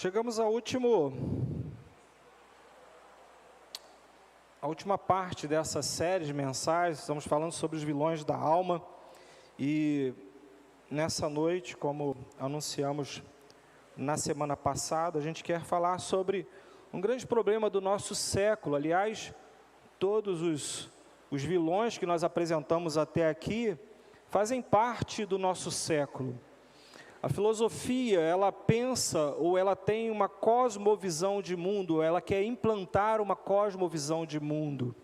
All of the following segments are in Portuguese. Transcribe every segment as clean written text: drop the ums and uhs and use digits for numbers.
Chegamos à última parte dessa série de mensagens. Estamos falando sobre os vilões da alma. E nessa noite, como anunciamos na semana passada, a gente quer falar sobre um grande problema do nosso século. Aliás, todos os vilões que nós apresentamos até aqui fazem parte do nosso século. A filosofia, ela pensa ou ela tem uma cosmovisão de mundo, ela quer implantar uma cosmovisão de mundo.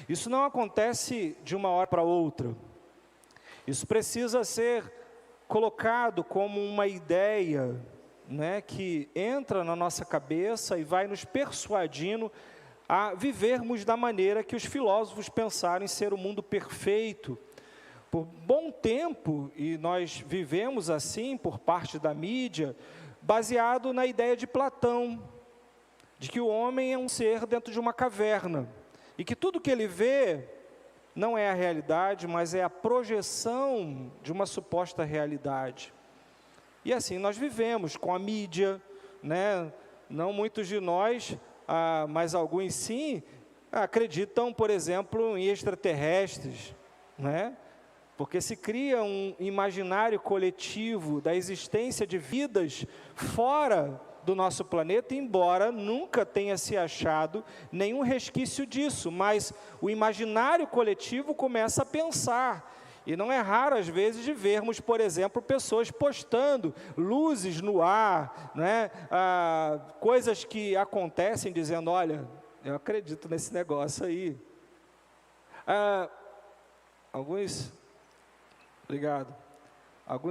Isso não acontece de uma hora para outra. Isso precisa ser colocado como uma ideia, né, que entra na nossa cabeça e vai nos persuadindo a vivermos da maneira que os filósofos pensaram em ser o mundo perfeito. Por bom tempo, e nós vivemos assim por parte da mídia, baseado na ideia de Platão, de que o homem é um ser dentro de uma caverna, e que tudo que ele vê não é a realidade, mas é a projeção de uma suposta realidade. E assim nós vivemos com a mídia, né? Não muitos de nós, mas alguns sim, acreditam, por exemplo, em extraterrestres, né? Porque se cria um imaginário coletivo da existência de vidas fora do nosso planeta, embora nunca tenha se achado nenhum resquício disso, mas o imaginário coletivo começa a pensar. E não é raro, às vezes, de vermos, por exemplo, pessoas postando luzes no ar, né? Coisas que acontecem, dizendo, olha, eu acredito nesse negócio aí. Alguns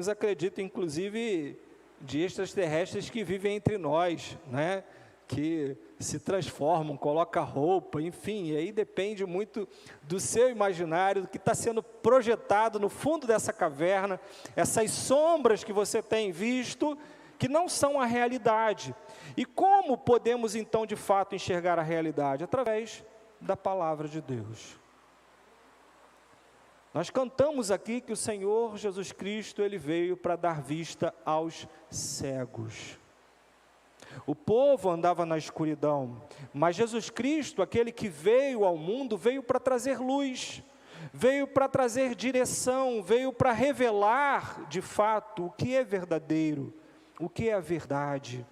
acreditam, inclusive, de extraterrestres que vivem entre nós, né? Que se transformam, colocam roupa, enfim, e aí depende muito do seu imaginário, do que está sendo projetado no fundo dessa caverna, essas sombras que você tem visto, que não são a realidade. E como podemos, então, de fato, enxergar a realidade? Através da palavra de Deus. Nós cantamos aqui que o Senhor Jesus Cristo, Ele veio para dar vista aos cegos. O povo andava na escuridão, mas Jesus Cristo, aquele que veio ao mundo, veio para trazer luz, veio para trazer direção, veio para revelar, de fato, o que é verdadeiro, o que é a verdade,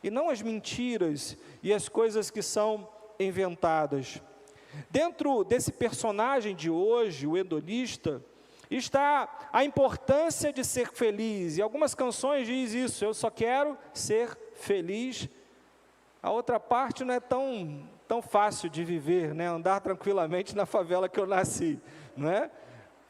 e não as mentiras e as coisas que são inventadas. Dentro desse personagem de hoje, o hedonista, está a importância de ser feliz. E algumas canções dizem isso, eu só quero ser feliz. A outra parte não é tão fácil de viver, né? Andar tranquilamente na favela que eu nasci, não é?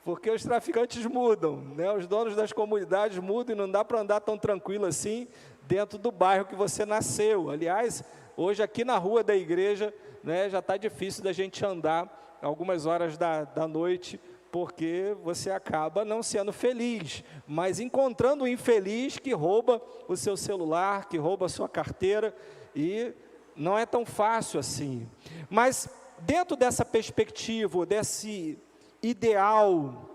Porque os traficantes mudam, né? Os donos das comunidades mudam e não dá para andar tão tranquilo assim dentro do bairro que você nasceu. Aliás, hoje aqui na rua da igreja, né, já está difícil da gente andar algumas horas da noite, porque você acaba não sendo feliz, mas encontrando um infeliz que rouba o seu celular, que rouba a sua carteira, e não é tão fácil assim. Mas dentro dessa perspectiva, desse ideal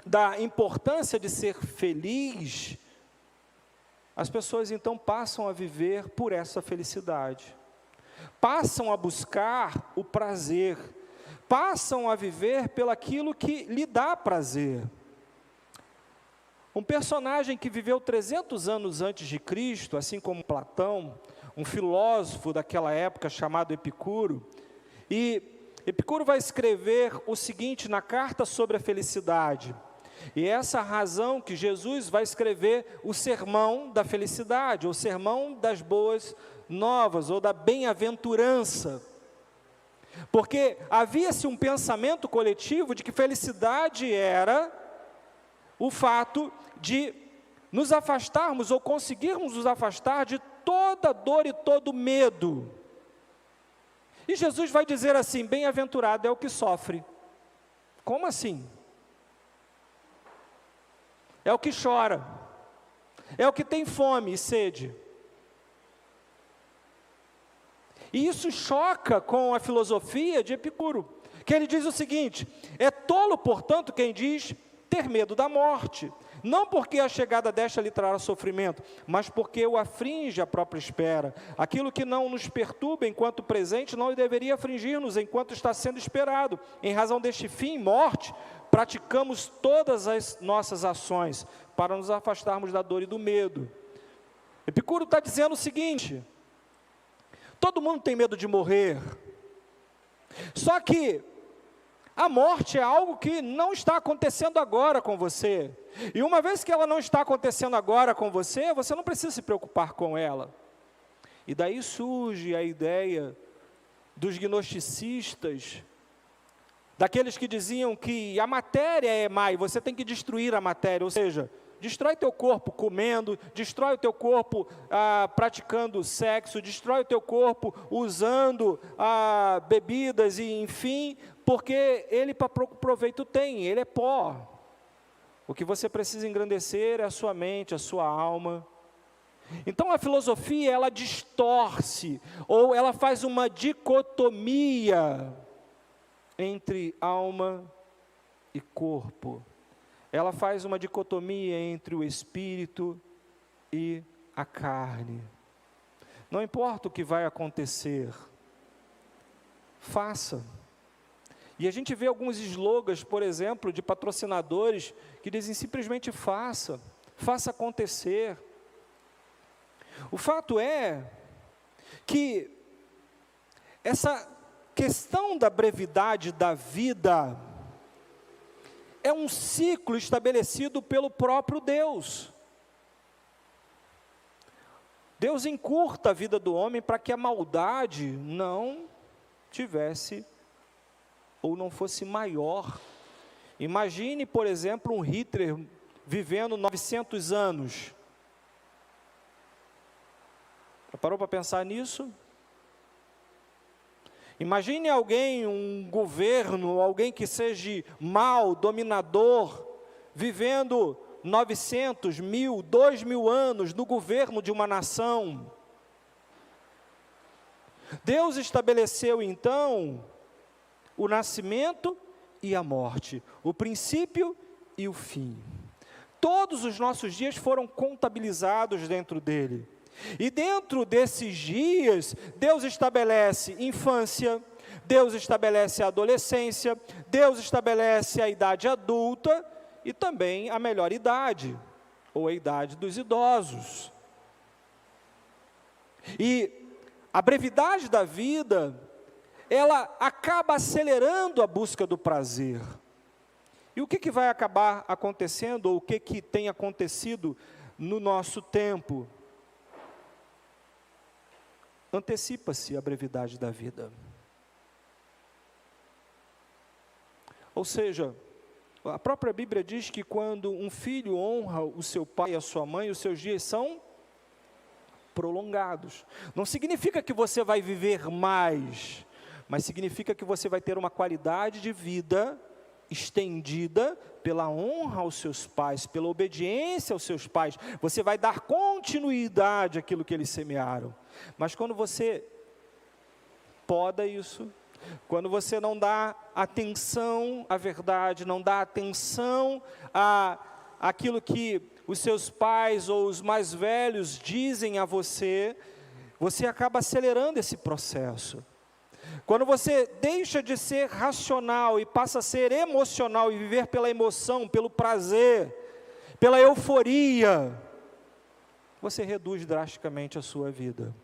da importância de ser feliz, as pessoas então passam a viver por essa felicidade. Passam a buscar o prazer, passam a viver pelaquilo que lhe dá prazer. Um personagem que viveu 300 anos antes de Cristo, assim como Platão, um filósofo daquela época chamado Epicuro, e Epicuro vai escrever o seguinte na Carta sobre a Felicidade, e é essa a razão que Jesus vai escrever o Sermão da Felicidade, ou Sermão das Boas Novas, ou da Bem-aventurança, porque havia-se um pensamento coletivo de que felicidade era o fato de nos afastarmos, ou conseguirmos nos afastar de toda dor e todo medo. E Jesus vai dizer assim, bem-aventurado é o que sofre. Como assim? É o que chora, é o que tem fome e sede. E isso choca com a filosofia de Epicuro, que ele diz o seguinte, é tolo, portanto, quem diz ter medo da morte, não porque a chegada desta lhe trará sofrimento, mas porque o aflige a própria espera. Aquilo que não nos perturba enquanto presente, não deveria afligir-nos enquanto está sendo esperado. Em razão deste fim, morte, praticamos todas as nossas ações para nos afastarmos da dor e do medo. Epicuro está dizendo o seguinte: todo mundo tem medo de morrer, só que a morte é algo que não está acontecendo agora com você, e uma vez que ela não está acontecendo agora com você, você não precisa se preocupar com ela. E daí surge a ideia dos gnosticistas, daqueles que diziam que a matéria é má e você tem que destruir a matéria, ou seja, destrói teu corpo comendo, destrói o teu corpo praticando sexo, destrói o teu corpo usando bebidas e enfim, porque ele para proveito tem, ele é pó. O que você precisa engrandecer é a sua mente, a sua alma. Então a filosofia, ela distorce, ou ela faz uma dicotomia entre alma e corpo. Ela faz uma dicotomia entre o espírito e a carne. Não importa o que vai acontecer, faça. E a gente vê alguns slogans, por exemplo, de patrocinadores, que dizem simplesmente faça acontecer. O fato é que essa questão da brevidade da vida é um ciclo estabelecido pelo próprio Deus. Deus encurta a vida do homem para que a maldade não tivesse ou não fosse maior. Imagine, por exemplo, um Hitler vivendo 900 anos. Já parou para pensar nisso? Imagine alguém, um governo, alguém que seja mau, dominador, vivendo 900, 1000, 2000 anos no governo de uma nação. Deus estabeleceu então o nascimento e a morte, o princípio e o fim. Todos os nossos dias foram contabilizados dentro dele. E dentro desses dias, Deus estabelece infância, Deus estabelece a adolescência, Deus estabelece a idade adulta e também a melhor idade, ou a idade dos idosos. E a brevidade da vida, ela acaba acelerando a busca do prazer. E o que vai acabar acontecendo, ou o que tem acontecido no nosso tempo? Antecipa-se a brevidade da vida. Ou seja, a própria Bíblia diz que quando um filho honra o seu pai e a sua mãe, os seus dias são prolongados. Não significa que você vai viver mais, mas significa que você vai ter uma qualidade de vida estendida pela honra aos seus pais, pela obediência aos seus pais. Você vai dar continuidade àquilo que eles semearam. Mas quando você poda isso, quando você não dá atenção à verdade, não dá atenção àquilo que os seus pais ou os mais velhos dizem a você, você acaba acelerando esse processo. Quando você deixa de ser racional e passa a ser emocional e viver pela emoção, pelo prazer, pela euforia, você reduz drasticamente a sua vida.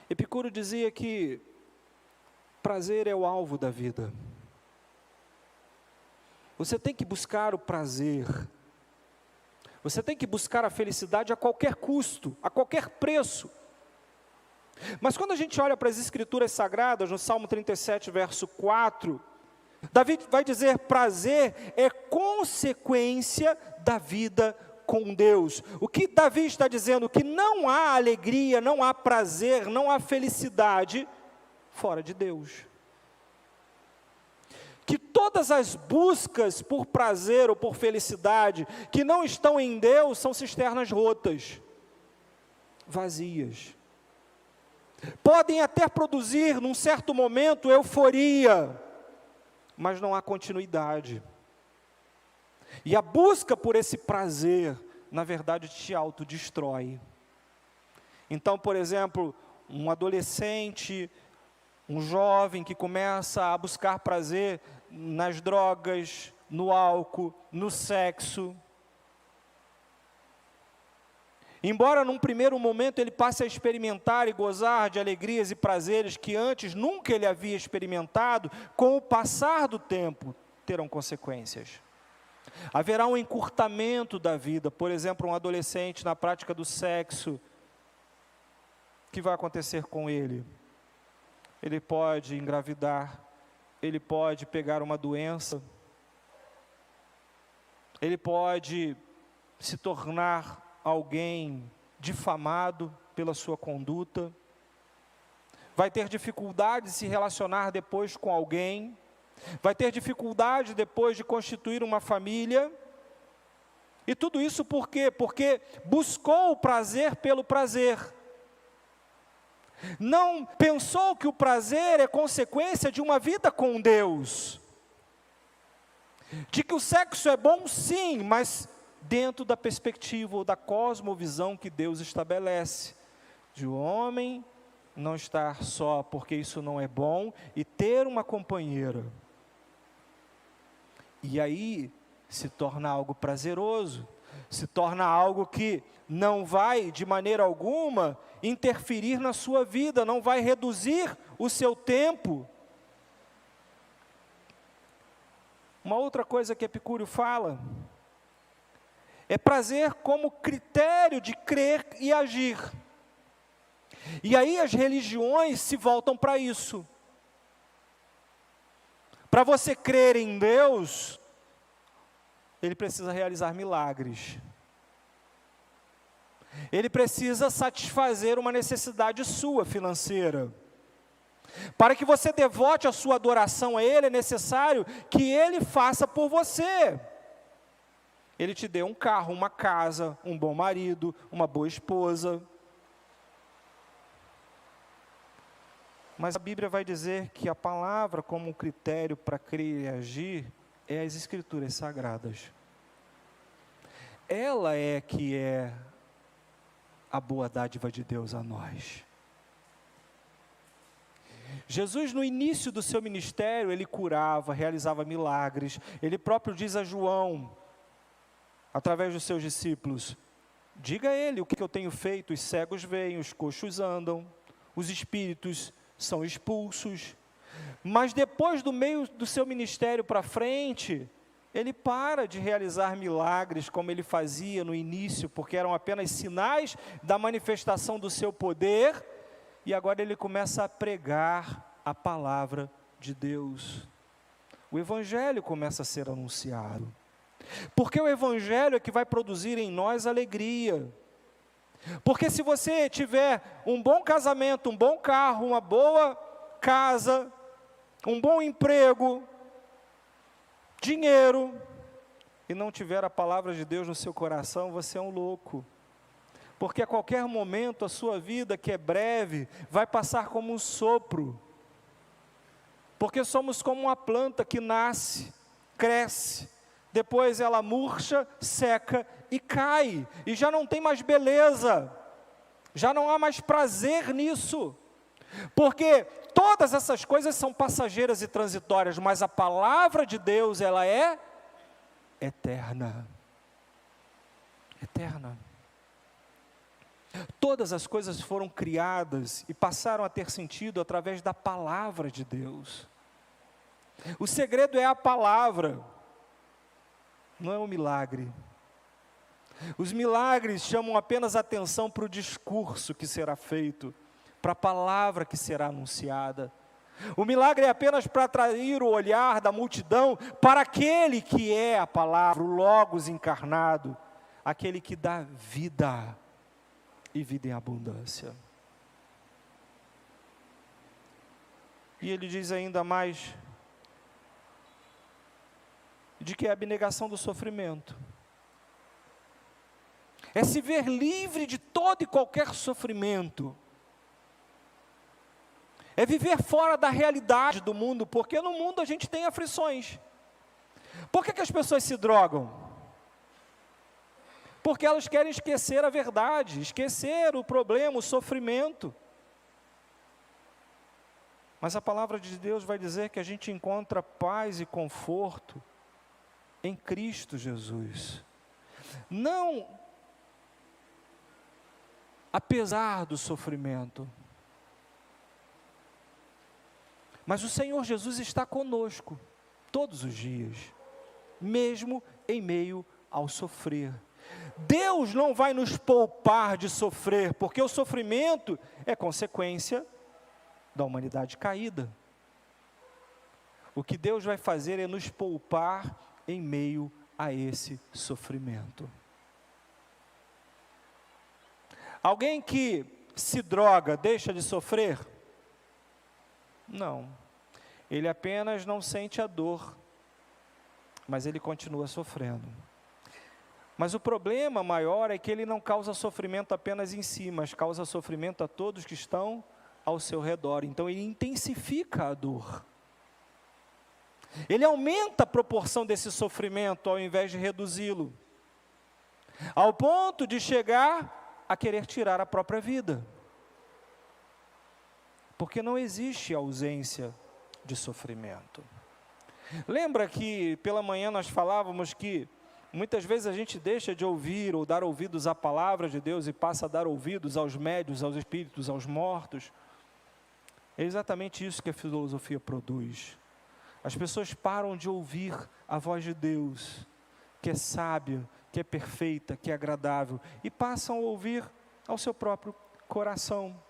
Epicuro dizia que prazer é o alvo da vida. Você tem que buscar o prazer. Você tem que buscar a felicidade a qualquer custo, a qualquer preço. Mas quando a gente olha para as Escrituras Sagradas, no Salmo 37, verso 4, Davi vai dizer: prazer é consequência da vida com Deus. O que Davi está dizendo? Que não há alegria, não há prazer, não há felicidade fora de Deus. Que todas as buscas por prazer ou por felicidade que não estão em Deus são cisternas rotas, vazias. podem até produzir, num certo momento, euforia, mas não há continuidade. E a busca por esse prazer, na verdade, te autodestrói. Então, por exemplo, um adolescente, um jovem que começa a buscar prazer nas drogas, no álcool, no sexo. Embora num primeiro momento ele passe a experimentar e gozar de alegrias e prazeres que antes nunca ele havia experimentado, com o passar do tempo terão consequências. Haverá um encurtamento da vida, por exemplo, um adolescente na prática do sexo, o que vai acontecer com ele? Ele pode engravidar, ele pode pegar uma doença, ele pode se tornar alguém difamado pela sua conduta, vai ter dificuldade de se relacionar depois com alguém, vai ter dificuldade depois de constituir uma família, e tudo isso por quê? Porque buscou o prazer pelo prazer, não pensou que o prazer é consequência de uma vida com Deus, de que o sexo é bom sim, mas dentro da perspectiva ou da cosmovisão que Deus estabelece, de o homem não estar só porque isso não é bom, e ter uma companheira. E aí se torna algo prazeroso, se torna algo que não vai de maneira alguma interferir na sua vida, não vai reduzir o seu tempo. Uma outra coisa que Epicúrio fala, é prazer como critério de crer e agir. E aí as religiões se voltam para isso. Para você crer em Deus, ele precisa realizar milagres. Ele precisa satisfazer uma necessidade sua financeira. Para que você devote a sua adoração a Ele, é necessário que Ele faça por você. Ele te deu um carro, uma casa, um bom marido, uma boa esposa. Mas a Bíblia vai dizer que a palavra como um critério para crer e agir é as Escrituras Sagradas. Ela é que é a boa dádiva de Deus a nós. Jesus, no início do seu ministério, ele curava, realizava milagres. Ele próprio diz a João, através dos seus discípulos, diga a ele o que eu tenho feito: os cegos veem, os coxos andam, os espíritos são expulsos. Mas depois do meio do seu ministério para frente, ele para de realizar milagres como ele fazia no início, porque eram apenas sinais da manifestação do seu poder, e agora ele começa a pregar a palavra de Deus. O Evangelho começa a ser anunciado. Porque o Evangelho é que vai produzir em nós alegria. Porque se você tiver um bom casamento, um bom carro, uma boa casa, um bom emprego, dinheiro, e não tiver a palavra de Deus no seu coração, você é um louco. Porque a qualquer momento a sua vida, que é breve, vai passar como um sopro. Porque somos como uma planta que nasce, cresce, depois ela murcha, seca e cai, e já não tem mais beleza, já não há mais prazer nisso, porque todas essas coisas são passageiras e transitórias, mas a palavra de Deus, ela é eterna. Eterna. Todas as coisas foram criadas e passaram a ter sentido através da palavra de Deus. O segredo é a palavra, não é um milagre. Os milagres chamam apenas atenção para o discurso que será feito, para a palavra que será anunciada. O milagre é apenas para atrair o olhar da multidão para aquele que é a palavra, o Logos encarnado, aquele que dá vida e vida em abundância. E ele diz ainda mais, de que é a abnegação do sofrimento. É se ver livre de todo e qualquer sofrimento. é viver fora da realidade do mundo, porque no mundo a gente tem aflições. Por que as pessoas se drogam? Porque elas querem esquecer a verdade, esquecer o problema, o sofrimento. Mas a palavra de Deus vai dizer que a gente encontra paz e conforto em Cristo Jesus. Não apesar do sofrimento. Mas o Senhor Jesus está conosco todos os dias, mesmo em meio ao sofrer. Deus não vai nos poupar de sofrer, porque o sofrimento é consequência da humanidade caída. O que Deus vai fazer é nos poupar em meio a esse sofrimento. Alguém que se droga deixa de sofrer? Não. Ele apenas não sente a dor, mas ele continua sofrendo. Mas o problema maior é que ele não causa sofrimento apenas em si, mas causa sofrimento a todos que estão ao seu redor. Então ele intensifica a dor. Ele aumenta a proporção desse sofrimento ao invés de reduzi-lo, ao ponto de chegar a querer tirar a própria vida. Porque não existe ausência de sofrimento. Lembra que pela manhã nós falávamos que muitas vezes a gente deixa de ouvir ou dar ouvidos à palavra de Deus e passa a dar ouvidos aos médiuns, aos espíritos, aos mortos? É exatamente isso que a filosofia produz. As pessoas param de ouvir a voz de Deus, que é sábia, que é perfeita, que é agradável, e passam a ouvir ao seu próprio coração.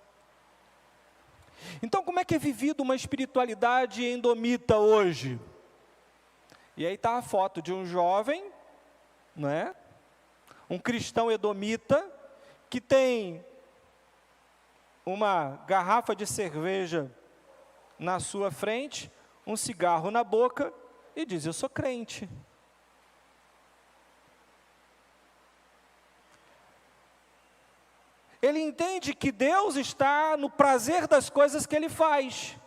Então, como é que é vivido uma espiritualidade endomita hoje? E aí está a foto de um jovem, não é? Um cristão edomita, que tem uma garrafa de cerveja na sua frente, um cigarro na boca, e diz: eu sou crente. Ele entende que Deus está no prazer das coisas que ele faz,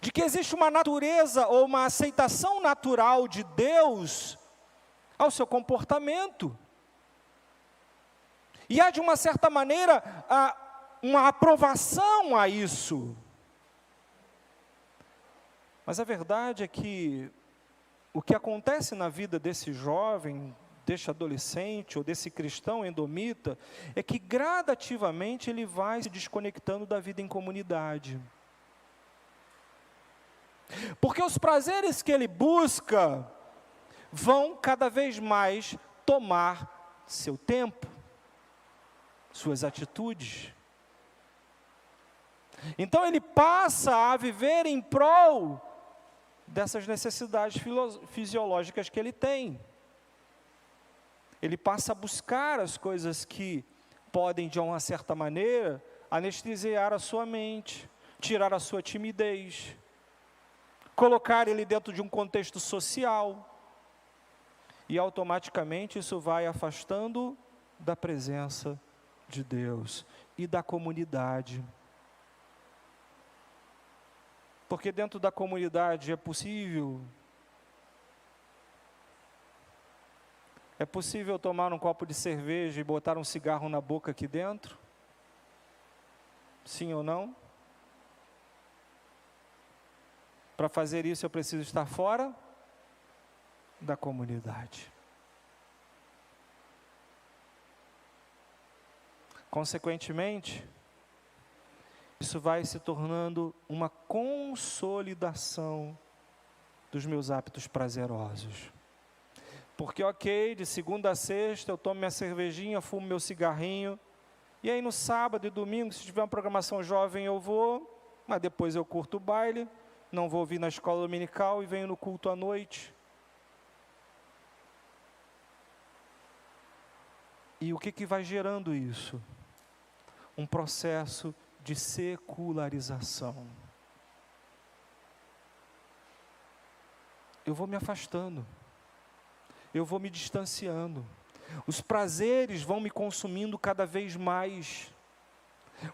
de que existe uma natureza ou uma aceitação natural de Deus ao seu comportamento, e há de uma certa maneira uma aprovação a isso. Mas a verdade é que o que acontece na vida desse jovem, desse adolescente ou desse cristão endomita, é que gradativamente ele vai se desconectando da vida em comunidade. Porque os prazeres que ele busca vão cada vez mais tomar seu tempo, suas atitudes. Então ele passa a viver em prol dessas necessidades fisiológicas que ele tem. Ele passa a buscar as coisas que podem, de uma certa maneira, anestesiar a sua mente, tirar a sua timidez, colocar ele dentro de um contexto social, e automaticamente isso vai afastando da presença de Deus e da comunidade. Porque dentro da comunidade é possível tomar um copo de cerveja e botar um cigarro na boca aqui dentro? Sim ou não? Para fazer isso eu preciso estar fora da comunidade. Consequentemente, isso vai se tornando uma consolidação dos meus hábitos prazerosos. Porque, ok, de segunda a sexta eu tomo minha cervejinha, fumo meu cigarrinho, e aí no sábado e domingo, se tiver uma programação jovem, eu vou, mas depois eu curto o baile, não vou vir na escola dominical e venho no culto à noite. E o que vai gerando isso? Um processo de secularização. Eu vou me afastando, eu vou me distanciando, os prazeres vão me consumindo cada vez mais,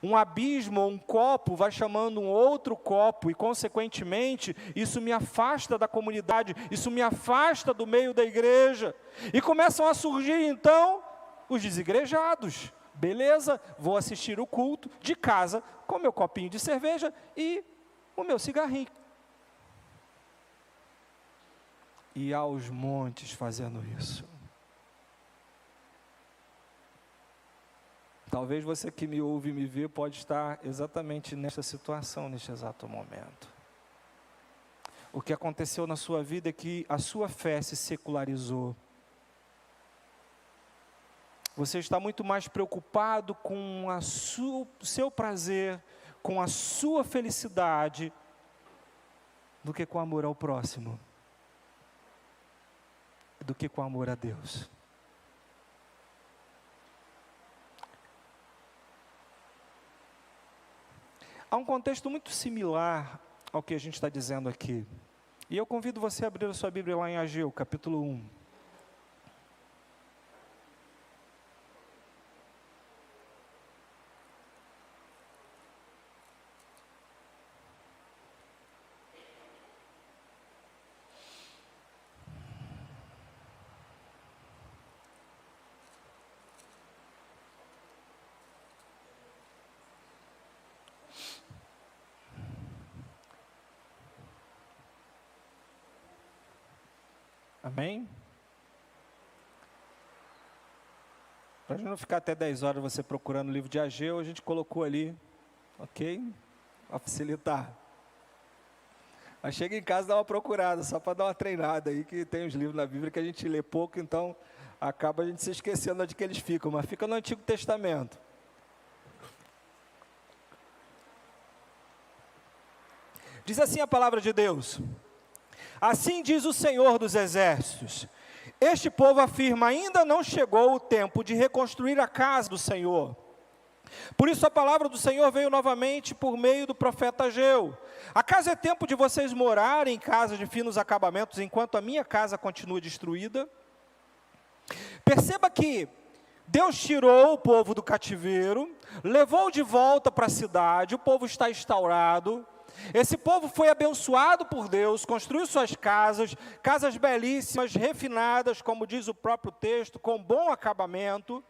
Um abismo ou um copo vai chamando um outro copo e, consequentemente, isso me afasta da comunidade, isso me afasta do meio da igreja. E começam a surgir, então, os desigrejados. Beleza, vou assistir o culto de casa com meu copinho de cerveja e o meu cigarrinho. E aos montes fazendo isso. Talvez você que me ouve e me vê pode estar exatamente nesta situação, neste exato momento. O que aconteceu na sua vida é que a sua fé se secularizou. Você está muito mais preocupado com o seu prazer, com a sua felicidade, do que com amor ao próximo, do que com amor a Deus. Há um contexto muito similar ao que a gente está dizendo aqui. E eu convido você a abrir a sua Bíblia lá em Ageu, capítulo 1. Amém? Para não ficar até 10 horas você procurando o livro de Ageu, a gente colocou ali, ok? Para facilitar. Mas chega em casa e dá uma procurada, só para dar uma treinada aí, que tem uns livros na Bíblia que a gente lê pouco, então acaba a gente se esquecendo onde que eles ficam, mas fica no Antigo Testamento. Diz assim a palavra de Deus: assim diz o Senhor dos Exércitos, este povo afirma, ainda não chegou o tempo de reconstruir a casa do Senhor. Por isso a palavra do Senhor veio novamente por meio do profeta Ageu. Acaso é tempo de vocês morarem em casa de finos acabamentos, enquanto a minha casa continua destruída? Perceba que Deus tirou o povo do cativeiro, levou de volta para a cidade, o povo está instaurado. Esse povo foi abençoado por Deus, construiu suas casas, casas belíssimas, refinadas, como diz o próprio texto, com bom acabamento.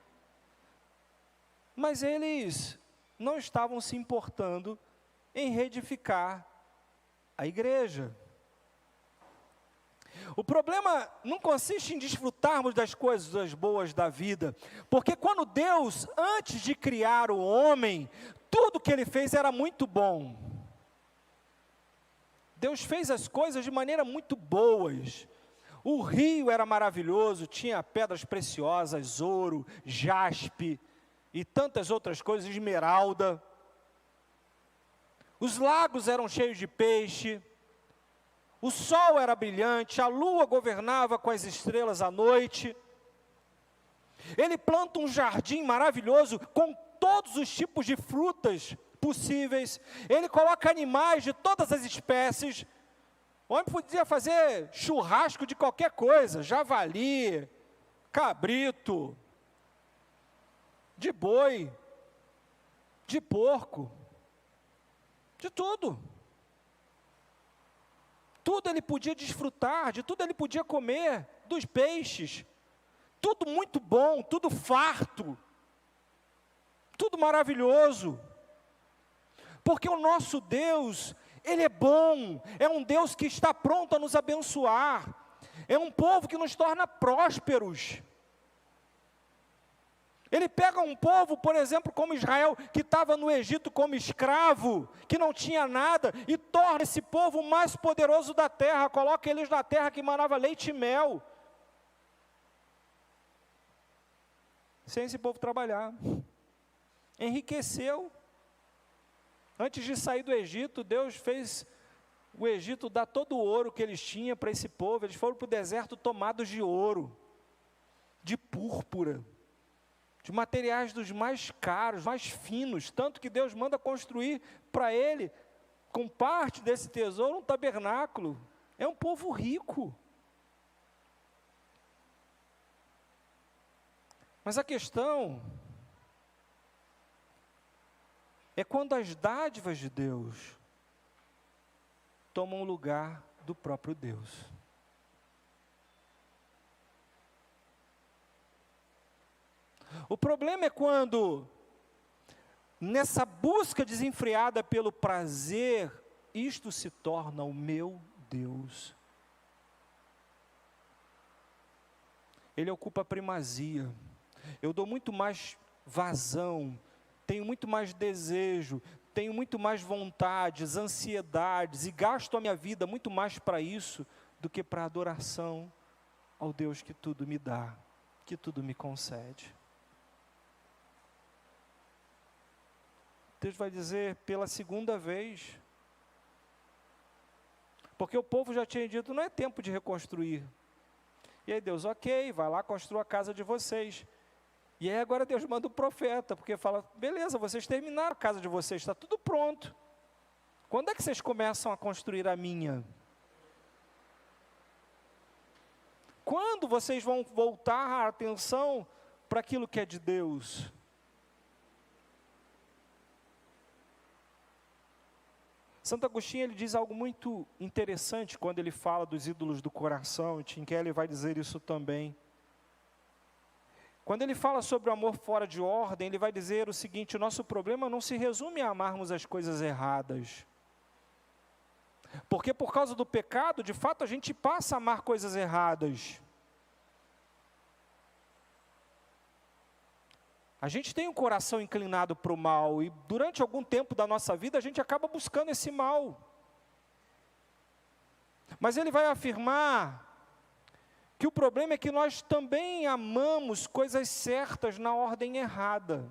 Mas eles não estavam se importando em reedificar a igreja. O problema não consiste em desfrutarmos das coisas boas da vida, porque quando Deus, antes de criar o homem, tudo que Ele fez era muito bom. Deus fez as coisas de maneira muito boas. O rio era maravilhoso, tinha pedras preciosas, ouro, jaspe e tantas outras coisas, esmeralda. Os lagos eram cheios de peixe. O sol era brilhante, a lua governava com as estrelas à noite. Ele planta um jardim maravilhoso com todos os tipos de frutas possíveis. Ele coloca animais de todas as espécies. O homem podia fazer churrasco de qualquer coisa, javali, cabrito, de boi, de porco, de tudo. Tudo ele podia desfrutar, de tudo ele podia comer, dos peixes. Tudo muito bom, tudo farto, tudo maravilhoso. Porque o nosso Deus, Ele é bom, é um Deus que está pronto a nos abençoar, é um povo que nos torna prósperos. Ele pega um povo, por exemplo, como Israel, que estava no Egito como escravo, que não tinha nada, e torna esse povo o mais poderoso da terra, coloca eles na terra que manava leite e mel, sem esse povo trabalhar. Enriqueceu. Antes de sair do Egito, Deus fez o Egito dar todo o ouro que eles tinham para esse povo. Eles foram para o deserto tomados de ouro, de púrpura, de materiais dos mais caros, mais finos, tanto que Deus manda construir para ele, com parte desse tesouro, um tabernáculo. É um povo rico. Mas a questão é quando as dádivas de Deus tomam o lugar do próprio Deus. O problema é quando, nessa busca desenfreada pelo prazer, isto se torna o meu Deus. Ele ocupa a primazia. Eu dou muito mais vazão, tenho muito mais desejo, tenho muito mais vontades, ansiedades, e gasto a minha vida muito mais para isso do que para a adoração ao Deus que tudo me dá, que tudo me concede. Deus vai dizer pela segunda vez, porque o povo já tinha dito, não é tempo de reconstruir. E aí Deus, ok, vai lá, construa a casa de vocês. E aí agora Deus manda o profeta, porque fala, beleza, vocês terminaram a casa de vocês, está tudo pronto. Quando é que vocês começam a construir a minha? Quando vocês vão voltar a atenção para aquilo que é de Deus? Santo Agostinho, ele diz algo muito interessante quando ele fala dos ídolos do coração, e Tim Keller vai dizer isso também. Quando ele fala sobre o amor fora de ordem, ele vai dizer o seguinte, o nosso problema não se resume a amarmos as coisas erradas. Porque por causa do pecado, de fato, a gente passa a amar coisas erradas. A gente tem um coração inclinado para o mal, e durante algum tempo da nossa vida, a gente acaba buscando esse mal. Mas ele vai afirmar que o problema é que nós também amamos coisas certas na ordem errada.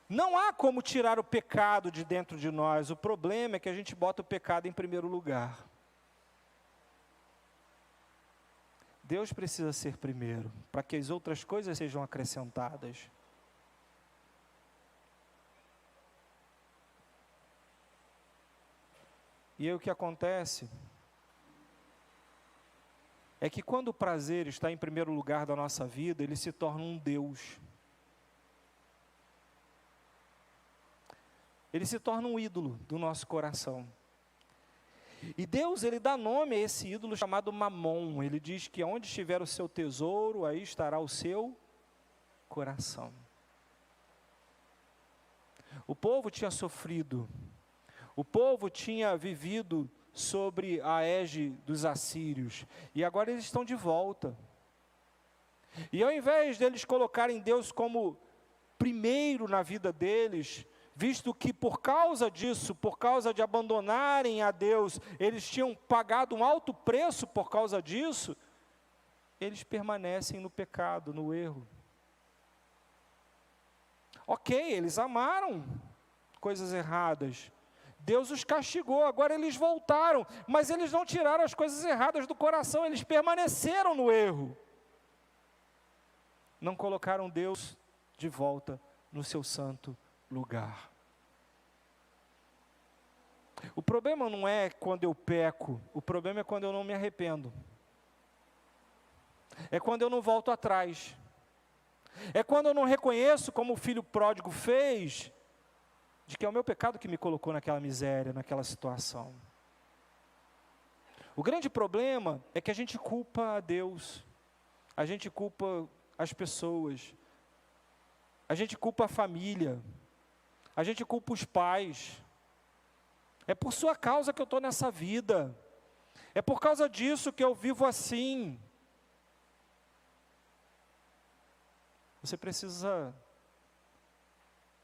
Não há como tirar o pecado de dentro de nós, o problema é que a gente bota o pecado em primeiro lugar. Deus precisa ser primeiro, para que as outras coisas sejam acrescentadas. E aí o que acontece é que quando o prazer está em primeiro lugar da nossa vida, ele se torna um Deus. Ele se torna um ídolo do nosso coração. E Deus, ele dá nome a esse ídolo chamado Mamon. Ele diz que onde estiver o seu tesouro, aí estará o seu coração. O povo tinha sofrido. O povo tinha vivido sobre a égide dos assírios. E agora eles estão de volta. E ao invés deles colocarem Deus como primeiro na vida deles, visto que por causa disso, por causa de abandonarem a Deus, eles tinham pagado um alto preço por causa disso, eles permanecem no pecado, no erro. Ok, eles amaram coisas erradas, Deus os castigou, agora eles voltaram, mas eles não tiraram as coisas erradas do coração, eles permaneceram no erro. Não colocaram Deus de volta no seu santo lugar. O problema não é quando eu peco, o problema é quando eu não me arrependo. É quando eu não volto atrás. É quando eu não reconheço, como o filho pródigo fez, de que é o meu pecado que me colocou naquela miséria, naquela situação. O grande problema é que a gente culpa a Deus, a gente culpa as pessoas, a gente culpa a família, a gente culpa os pais. É por sua causa que eu estou nessa vida. É por causa disso que eu vivo assim. Você precisa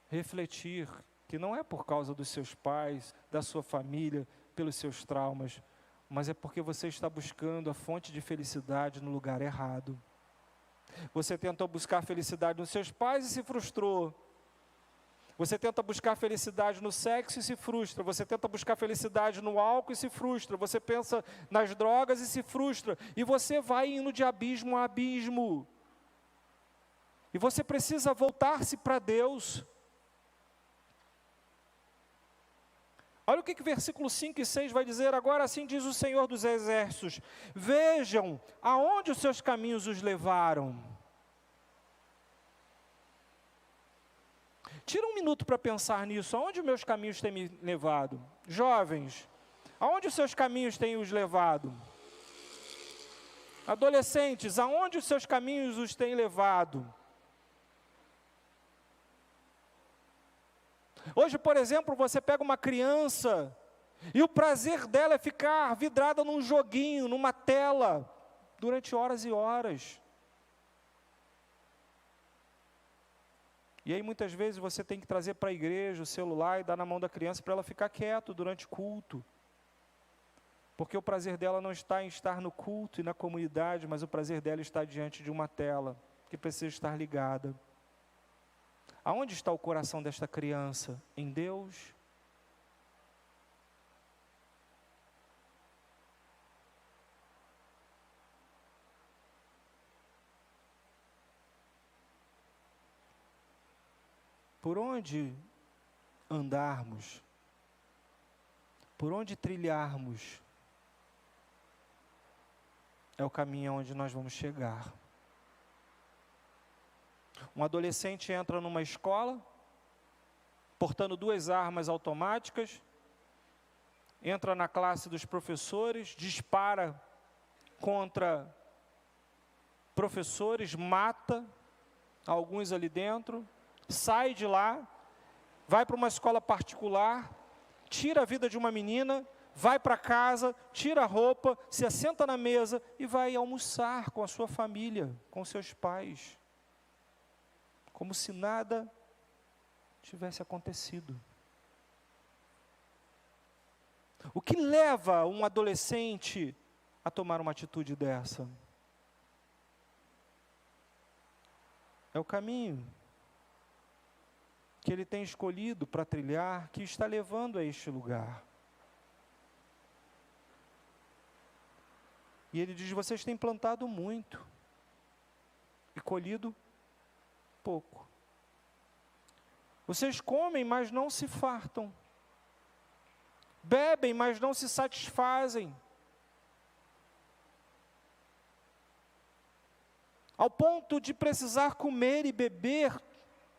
refletir que não é por causa dos seus pais, da sua família, pelos seus traumas, mas é porque você está buscando a fonte de felicidade no lugar errado. Você tentou buscar felicidade nos seus pais e se frustrou. Você tenta buscar felicidade no sexo e se frustra. Você tenta buscar felicidade no álcool e se frustra. Você pensa nas drogas e se frustra. E você vai indo de abismo a abismo. E você precisa voltar-se para Deus. Olha o que o versículo 5 e 6 vai dizer. Agora assim diz o Senhor dos Exércitos: vejam aonde os seus caminhos os levaram. Tira um minuto para pensar nisso. Aonde os meus caminhos têm me levado? Jovens, aonde os seus caminhos têm os levado? Adolescentes, aonde os seus caminhos os têm levado? Hoje, por exemplo, você pega uma criança e o prazer dela é ficar vidrada num joguinho, numa tela, durante horas e horas. E aí muitas vezes você tem que trazer para a igreja o celular e dar na mão da criança para ela ficar quieto durante o culto. Porque o prazer dela não está em estar no culto e na comunidade, mas o prazer dela está diante de uma tela, que precisa estar ligada. Aonde está o coração desta criança? Em Deus? Por onde andarmos, por onde trilharmos, é o caminho onde nós vamos chegar. Um adolescente entra numa escola, portando 2 armas automáticas, entra na classe dos professores, dispara contra professores, mata alguns ali dentro, sai de lá, vai para uma escola particular, tira a vida de uma menina, vai para casa, tira a roupa, se assenta na mesa e vai almoçar com a sua família, com seus pais, como se nada tivesse acontecido. O que leva um adolescente a tomar uma atitude dessa? É o caminho que ele tem escolhido para trilhar, que está levando a este lugar. E ele diz: vocês têm plantado muito e colhido pouco. Vocês comem, mas não se fartam. Bebem, mas não se satisfazem. Ao ponto de precisar comer e beber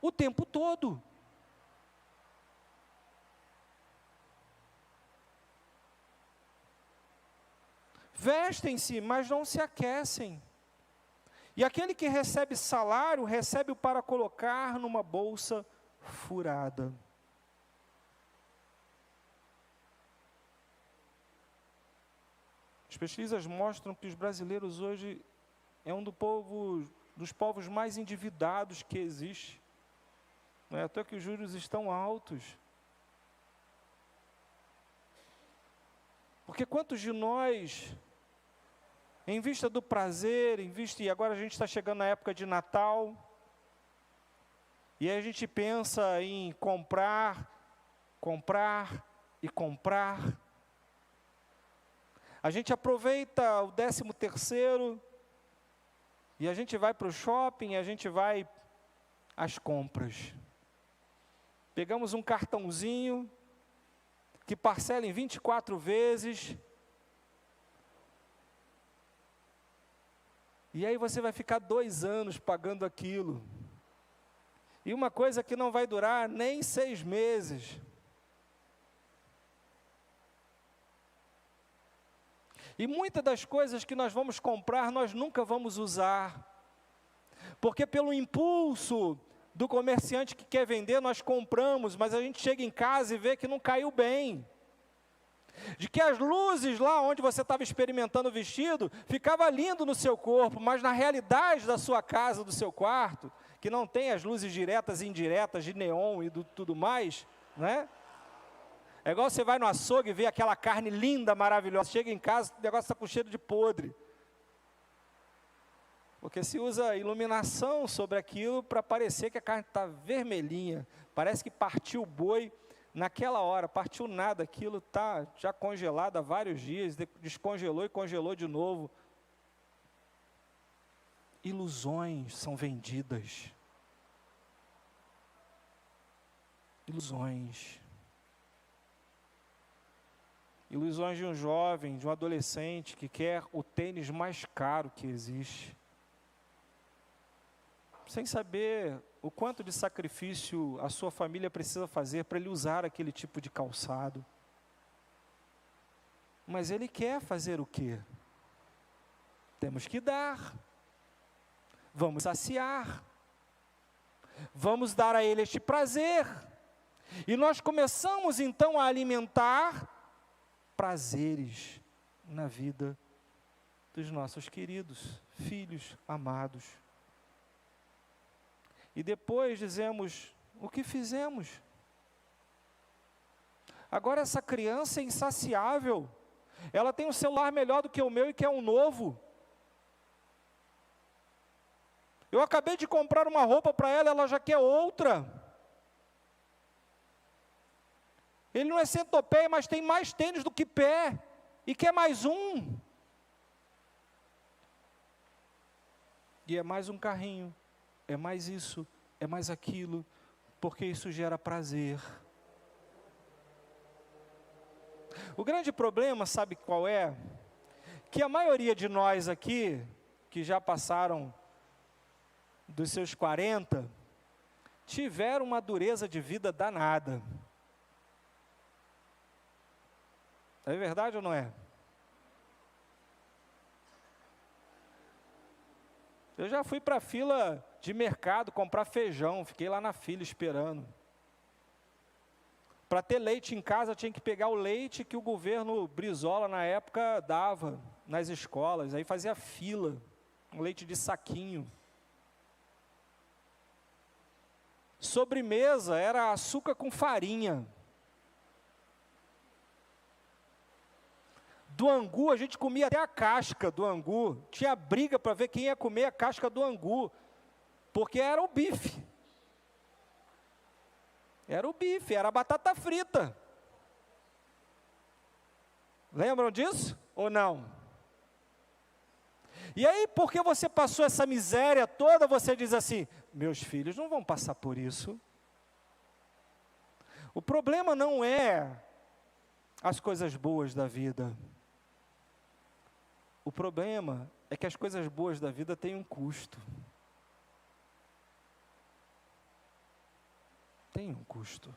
o tempo todo. Vestem-se, mas não se aquecem. E aquele que recebe salário, recebe-o para colocar numa bolsa furada. As pesquisas mostram que os brasileiros hoje é um dos povos mais endividados que existe. Não é à toa que os juros estão altos. Porque quantos de nós, em vista do prazer, e agora a gente está chegando na época de Natal, e aí a gente pensa em comprar e comprar. A gente aproveita o 13º, e a gente vai para o shopping, a gente vai às compras. Pegamos um cartãozinho, que parcela em 24 vezes, e aí você vai ficar 2 anos pagando aquilo, e uma coisa que não vai durar nem 6 meses, e muitas das coisas que nós vamos comprar, nós nunca vamos usar, porque pelo impulso do comerciante que quer vender, nós compramos, mas a gente chega em casa e vê que não caiu bem. De que as luzes lá onde você estava experimentando o vestido, ficava lindo no seu corpo, mas na realidade da sua casa, do seu quarto, que não tem as luzes diretas e indiretas de neon e tudo mais, né? É igual você vai no açougue e vê aquela carne linda, maravilhosa, chega em casa, o negócio está com cheiro de podre. Porque se usa iluminação sobre aquilo para parecer que a carne está vermelhinha. Parece que partiu o boi naquela hora, partiu nada, aquilo está já congelado há vários dias, descongelou e congelou de novo. Ilusões são vendidas. Ilusões. Ilusões de um jovem, de um adolescente que quer o tênis mais caro que existe. sem saber o quanto de sacrifício a sua família precisa fazer para ele usar aquele tipo de calçado. Mas ele quer fazer o quê? Temos que dar. Vamos saciar. Vamos dar a ele este prazer. E nós começamos então a alimentar prazeres na vida dos nossos queridos filhos amados. E depois dizemos: o que fizemos? Agora essa criança é insaciável. Ela tem um celular melhor do que o meu e quer um novo. Eu acabei de comprar uma roupa para ela, ela já quer outra. Ele não é centopeia, mas tem mais tênis do que pé. E quer mais um. E é mais um carrinho. É mais isso. É mais aquilo. Porque isso gera prazer. O grande problema, sabe qual é? Que a maioria de nós aqui, que já passaram dos seus 40, tiveram uma dureza de vida danada. É verdade ou não é? Eu já fui para a fila de mercado comprar feijão, fiquei lá na fila esperando. Para ter leite em casa, tinha que pegar o leite que o governo Brizola, na época, dava nas escolas. Aí fazia fila, um leite de saquinho. Sobremesa era açúcar com farinha. Do angu, a gente comia até a casca do angu. Tinha briga para ver quem ia comer a casca do angu. Porque era o bife. Era o bife, era a batata frita. Lembram disso ou não? E aí, porque você passou essa miséria toda, você diz assim: meus filhos não vão passar por isso. O problema não é as coisas boas da vida. O problema é que as coisas boas da vida têm um custo. Tem um custo.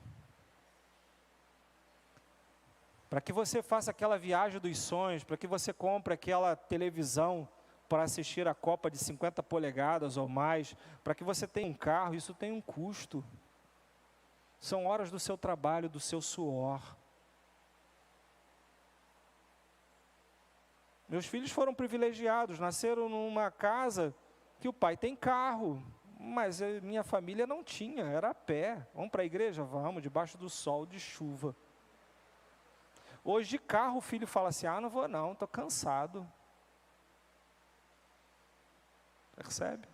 Para que você faça aquela viagem dos sonhos, para que você compre aquela televisão para assistir a Copa de 50 polegadas ou mais, para que você tenha um carro, isso tem um custo. São horas do seu trabalho, do seu suor. Meus filhos foram privilegiados, nasceram numa casa que o pai tem carro, mas minha família não tinha, era a pé. Vamos para a igreja? Vamos, debaixo do sol, de chuva. Hoje de carro o filho fala assim: não vou não, estou cansado. Percebe?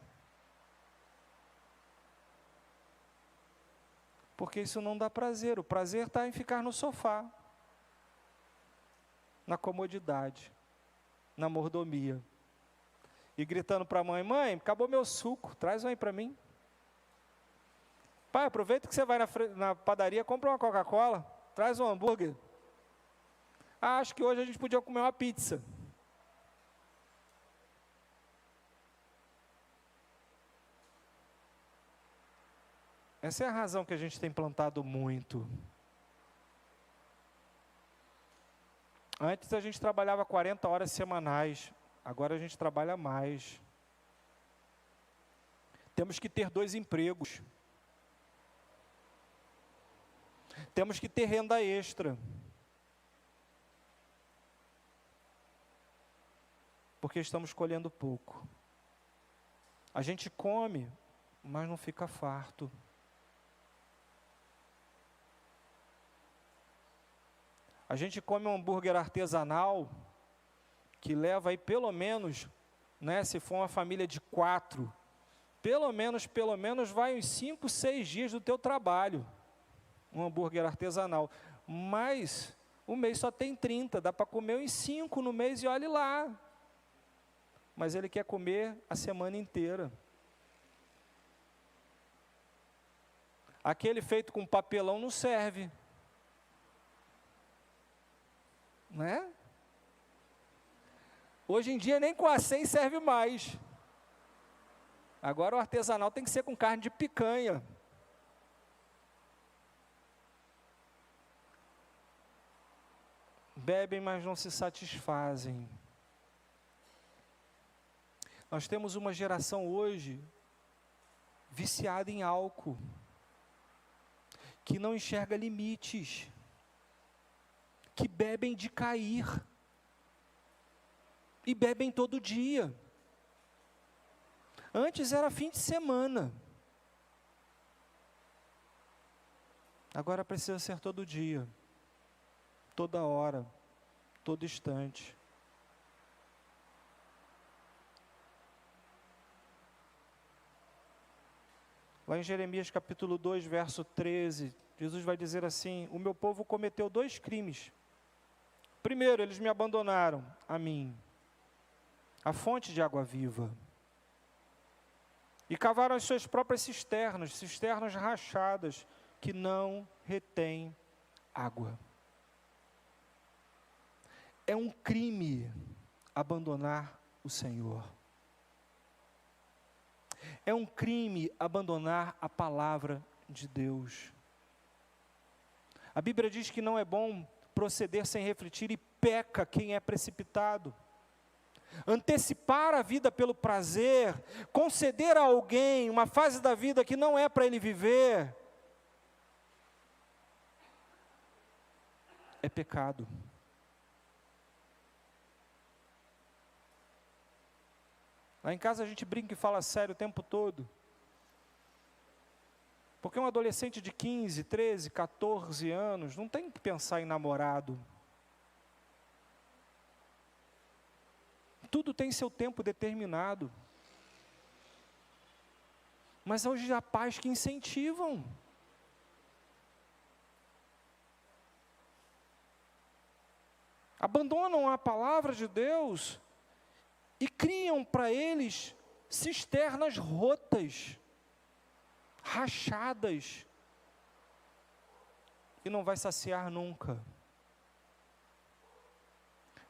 Porque isso não dá prazer. O prazer está em ficar no sofá, na comodidade, na mordomia. E gritando para a mãe: mãe, acabou meu suco, traz um aí para mim. Pai, aproveita que você vai na padaria, compra uma Coca-Cola, traz um hambúrguer. Acho que hoje a gente podia comer uma pizza. Essa é a razão que a gente tem plantado muito. Antes a gente trabalhava 40 horas semanais, agora a gente trabalha mais. Temos que ter 2 empregos. Temos que ter renda extra. Porque estamos colhendo pouco. A gente come, mas não fica farto. A gente come um hambúrguer artesanal, que leva aí pelo menos, né, se for uma família de 4, pelo menos vai uns 5, 6 dias do teu trabalho, um hambúrguer artesanal. Mas o mês só tem 30, dá para comer uns 5 no mês e olhe lá. Mas ele quer comer a semana inteira. Aquele feito com papelão não serve. Né? Hoje em dia nem com a 100 serve mais. Agora o artesanal tem que ser com carne de picanha. Bebem, mas não se satisfazem. Nós temos uma geração hoje viciada em álcool, que não enxerga limites, que bebem de cair, e bebem todo dia. Antes era fim de semana, agora precisa ser todo dia, toda hora, todo instante. Lá em Jeremias capítulo 2, verso 13, Jesus vai dizer assim: o meu povo cometeu 2 crimes. Primeiro, eles me abandonaram, a mim, a fonte de água viva, e cavaram as suas próprias cisternas rachadas, que não retêm água. É um crime abandonar o Senhor. É um crime abandonar a palavra de Deus. A Bíblia diz que não é bom proceder sem refletir, e peca quem é precipitado. Antecipar a vida pelo prazer, conceder a alguém uma fase da vida que não é para ele viver, é pecado. Lá em casa a gente brinca e fala sério o tempo todo. Porque um adolescente de 15, 13, 14 anos não tem que pensar em namorado. Tudo tem seu tempo determinado. Mas hoje há pais que incentivam. Abandonam a palavra de Deus e criam para eles cisternas rotas, rachadas, e não vai saciar nunca.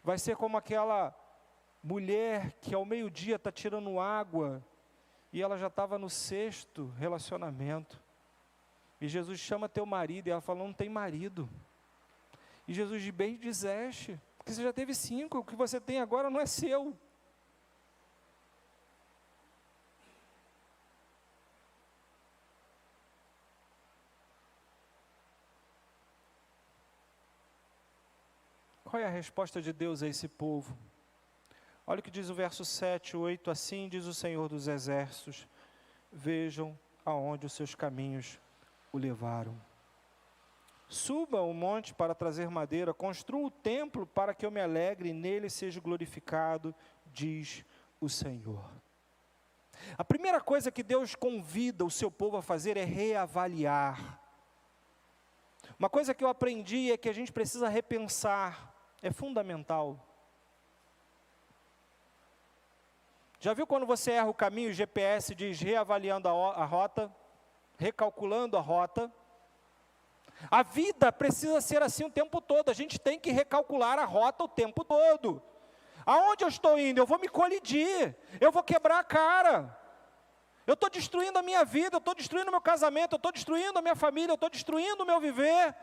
Vai ser como aquela mulher que ao meio-dia está tirando água, e ela já estava no 6º relacionamento, e Jesus chama teu marido, e ela fala: não tem marido. E Jesus diz: bem dizeste, porque você já teve 5, o que você tem agora não é seu. Qual é a resposta de Deus a esse povo? Olha o que diz o verso 7, 8, assim diz o Senhor dos Exércitos: vejam aonde os seus caminhos o levaram. Suba o monte para trazer madeira, construa o templo para que eu me alegre e nele seja glorificado, diz o Senhor. A primeira coisa que Deus convida o seu povo a fazer é reavaliar. Uma coisa que eu aprendi é que a gente precisa repensar, é fundamental. Já viu quando você erra o caminho, o GPS diz reavaliando a rota, recalculando a rota? A vida precisa ser assim o tempo todo, a gente tem que recalcular a rota o tempo todo. Aonde eu estou indo? Eu vou me colidir, eu vou quebrar a cara. Eu estou destruindo a minha vida, eu estou destruindo o meu casamento, eu estou destruindo a minha família, eu estou destruindo o meu viver,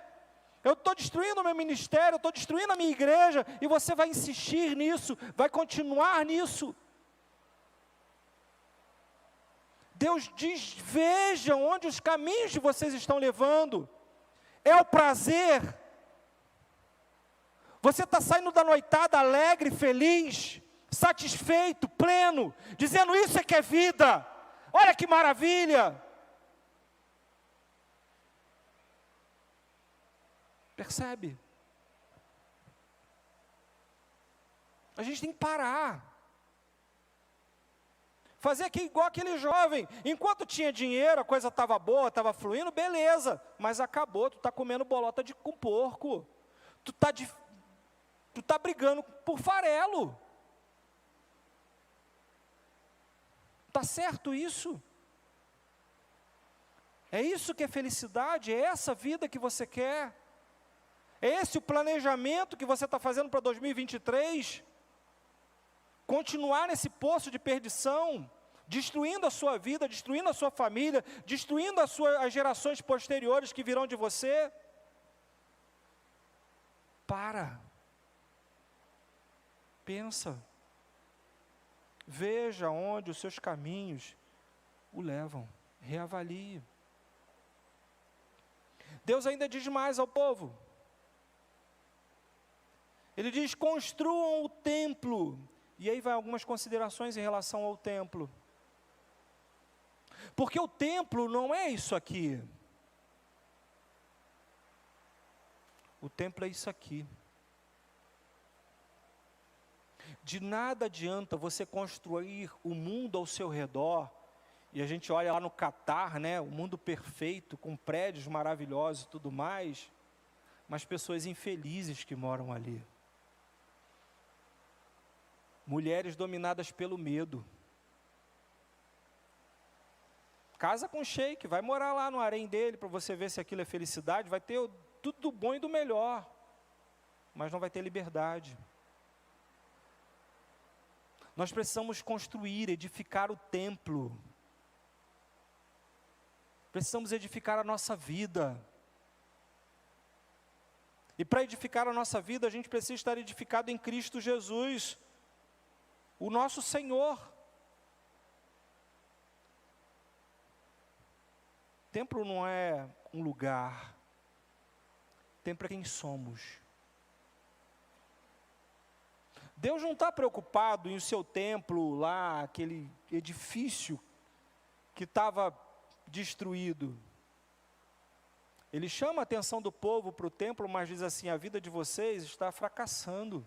eu estou destruindo o meu ministério, eu estou destruindo a minha igreja, e você vai insistir nisso, vai continuar nisso. Deus diz: vejam onde os caminhos de vocês estão levando. É o prazer. Você está saindo da noitada alegre, feliz, satisfeito, pleno, dizendo: isso é que é vida, olha que maravilha. Percebe? A gente tem que parar. Fazer aqui igual aquele jovem, enquanto tinha dinheiro, a coisa estava boa, estava fluindo, beleza, mas acabou, tu está comendo bolota com porco, tu está brigando por farelo. Está certo isso? É isso que é felicidade? É essa vida que você quer? É esse o planejamento que você está fazendo para 2023? Continuar nesse poço de perdição? destruindo a sua vida, destruindo a sua família, destruindo as gerações posteriores que virão de você. Para. Pensa. Veja onde os seus caminhos o levam. Reavalie. Deus ainda diz mais ao povo. Ele diz: construam o templo. E aí vai algumas considerações em relação ao templo. Porque o templo não é isso aqui. O templo é isso aqui. De nada adianta você construir o mundo ao seu redor, e a gente olha lá no Catar, né, o mundo perfeito, com prédios maravilhosos e tudo mais, mas pessoas infelizes que moram ali. Mulheres dominadas pelo medo. Casa com sheik, vai morar lá no harém dele para você ver se aquilo é felicidade, vai ter tudo do bom e do melhor, mas não vai ter liberdade. Nós precisamos construir, edificar o templo. Precisamos edificar a nossa vida. E para edificar a nossa vida, a gente precisa estar edificado em Cristo Jesus, o nosso Senhor. Templo não é um lugar. Templo é quem somos. Deus não está preocupado em o seu templo lá, aquele edifício que estava destruído. Ele chama a atenção do povo para o templo, mas diz assim: a vida de vocês está fracassando.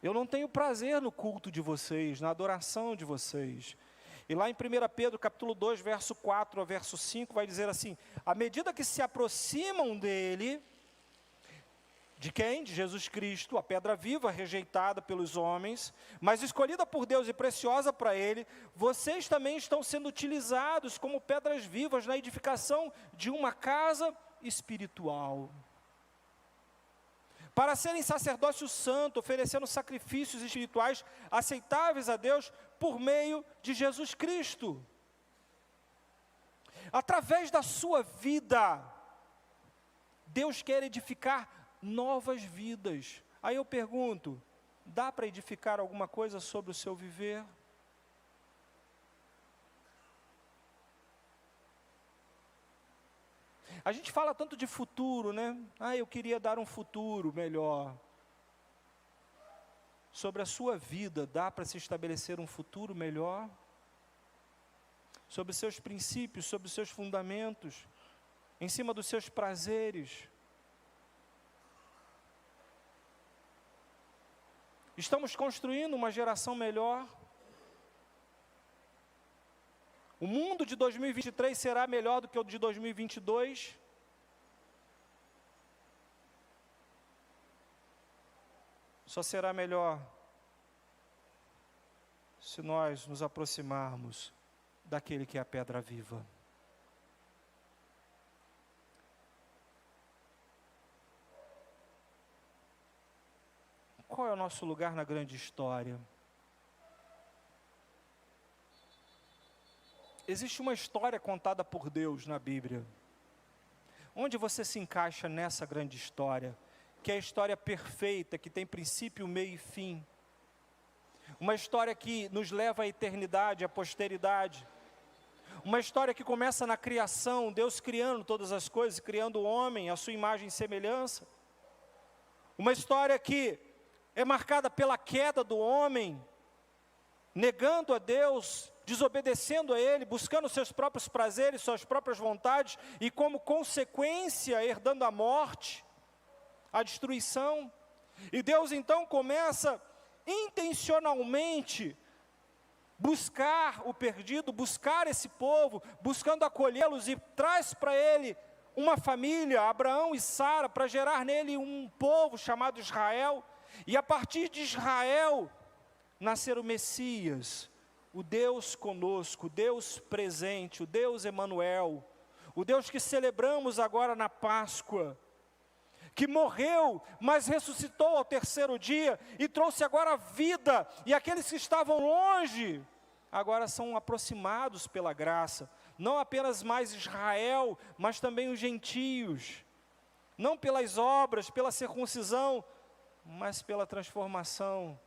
Eu não tenho prazer no culto de vocês, na adoração de vocês. E lá em 1 Pedro capítulo 2, verso 4 a verso 5, vai dizer assim: à medida que se aproximam dele, de quem? De Jesus Cristo, a pedra viva, rejeitada pelos homens, mas escolhida por Deus e preciosa para Ele, vocês também estão sendo utilizados como pedras vivas na edificação de uma casa espiritual, para serem sacerdócio santo, oferecendo sacrifícios espirituais aceitáveis a Deus por meio de Jesus Cristo. Através da sua vida, Deus quer edificar novas vidas. Aí eu pergunto: dá para edificar alguma coisa sobre o seu viver? A gente fala tanto de futuro, né? Eu queria dar um futuro melhor. Sobre a sua vida, dá para se estabelecer um futuro melhor? Sobre os seus princípios, sobre os seus fundamentos, em cima dos seus prazeres. Estamos construindo uma geração melhor. O mundo de 2023 será melhor do que o de 2022? Só será melhor se nós nos aproximarmos daquele que é a pedra viva. Qual é o nosso lugar na grande história? Existe uma história contada por Deus na Bíblia. Onde você se encaixa nessa grande história? Que é a história perfeita, que tem princípio, meio e fim. Uma história que nos leva à eternidade, à posteridade. Uma história que começa na criação, Deus criando todas as coisas, criando o homem, à sua imagem e semelhança. Uma história que é marcada pela queda do homem, negando a Deus, desobedecendo a Ele, buscando seus próprios prazeres, suas próprias vontades, e como consequência, herdando a morte, a destruição. E Deus então começa intencionalmente buscar o perdido, buscar esse povo, buscando acolhê-los, e traz para Ele uma família, Abraão e Sara, para gerar nele um povo chamado Israel. E a partir de Israel, nascer o Messias, o Deus conosco, o Deus presente, o Deus Emanuel, o Deus que celebramos agora na Páscoa, que morreu, mas ressuscitou ao terceiro dia e trouxe agora vida, e aqueles que estavam longe, agora são aproximados pela graça, não apenas mais Israel, mas também os gentios, não pelas obras, pela circuncisão, mas pela transformação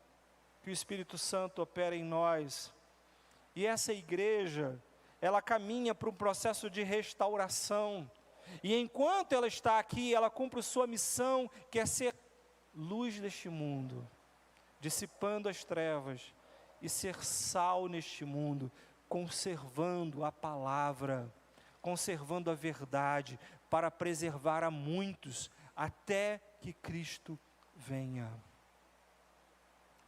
que o Espírito Santo opera em nós. E essa igreja, ela caminha para um processo de restauração, e enquanto ela está aqui, ela cumpre sua missão, que é ser luz deste mundo, dissipando as trevas, e ser sal neste mundo, conservando a palavra, conservando a verdade, para preservar a muitos, até que Cristo venha.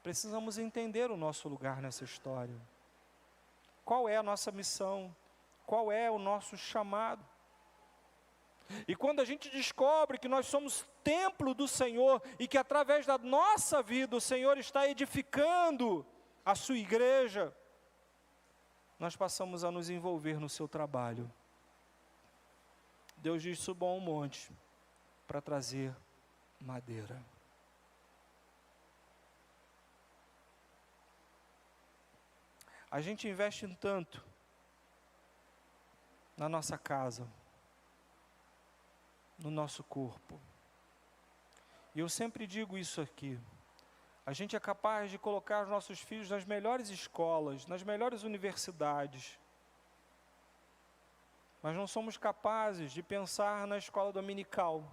Precisamos entender o nosso lugar nessa história. Qual é a nossa missão? Qual é o nosso chamado? E quando a gente descobre que nós somos templo do Senhor, e que através da nossa vida o Senhor está edificando a sua igreja, nós passamos a nos envolver no seu trabalho. Deus diz: suba a um monte para trazer madeira. A gente investe em tanto na nossa casa, no nosso corpo. E eu sempre digo isso aqui: a gente é capaz de colocar os nossos filhos nas melhores escolas, nas melhores universidades, mas não somos capazes de pensar na escola dominical,